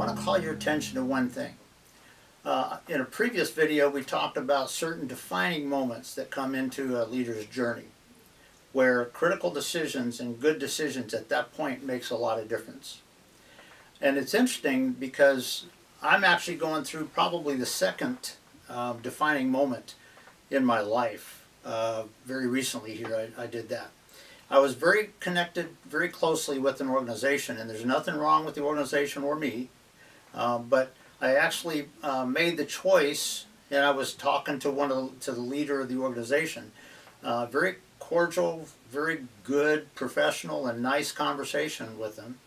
want to call your attention to one thing. In a previous video, we talked about certain defining moments that come into a leader's journey, where critical decisions and good decisions at that point makes a lot of difference. And it's interesting because I'm actually going through probably the second defining moment in my life. Very recently here I did that. I was very connected very closely with an organization, and there's nothing wrong with the organization or me, but I actually made the choice, and I was talking to the leader of the organization. Very cordial, very good, professional, and nice conversation with him.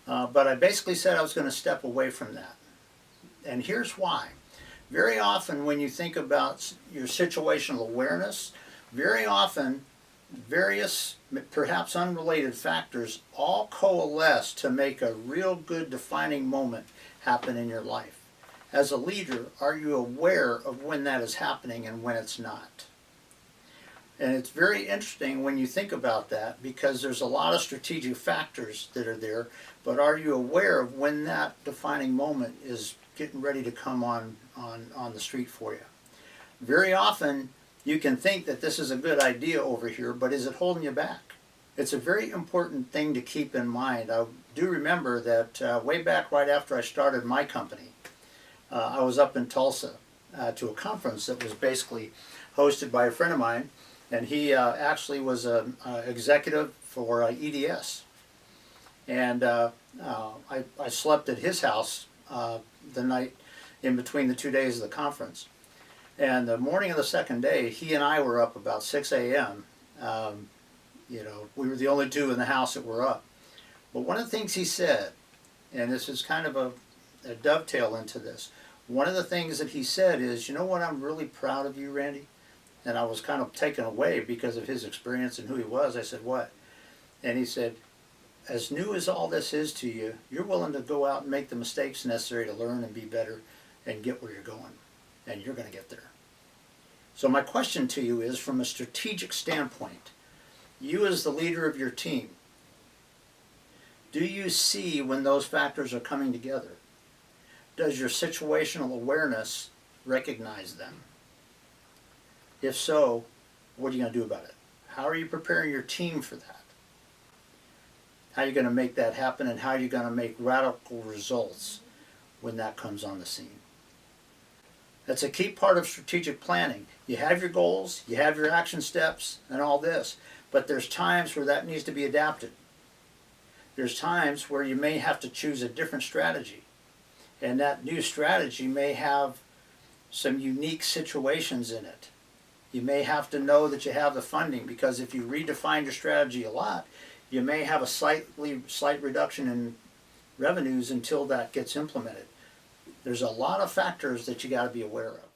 But I basically said I was going to step away from that. And here's why. Very often when you think about your situational awareness, very often various, perhaps unrelated factors all coalesce to make a real good defining moment happen in your life. As a leader, are you aware of when that is happening and when it's not? And it's very interesting when you think about that, because there's a lot of strategic factors that are there, but are you aware of when that defining moment is getting ready to come on the street for you? Very often you can think that this is a good idea over here, but is it holding you back? It's a very important thing to keep in mind. I do remember that way back right after I started my company, I was up in Tulsa to a conference that was basically hosted by a friend of mine, and he actually was an executive for EDS. And I slept at his house the night in between the 2 days of the conference. And the morning of the second day, he and I were up about 6 a.m. You know, we were the only two in the house that were up. But one of the things he said, and this is kind of a dovetail into this, one of the things that he said is, you know what, I'm really proud of you, Randy? And I was kind of taken away because of his experience and who he was. I said, what? And he said, as new as all this is to you, you're willing to go out and make the mistakes necessary to learn and be better and get where you're going. And you're going to get there. So my question to you is, from a strategic standpoint, you as the leader of your team, do you see when those factors are coming together? Does your situational awareness recognize them? If so, what are you going to do about it? How are you preparing your team for that? How are you going to make that happen, and how are you going to make radical results when that comes on the scene? That's a key part of strategic planning. You have your goals, you have your action steps, and all this, but there's times where that needs to be adapted. There's times where you may have to choose a different strategy, and that new strategy may have some unique situations in it. You may have to know that you have the funding, because if you redefine your strategy a lot, you may have a slight reduction in revenues until that gets implemented. There's a lot of factors that you got to be aware of.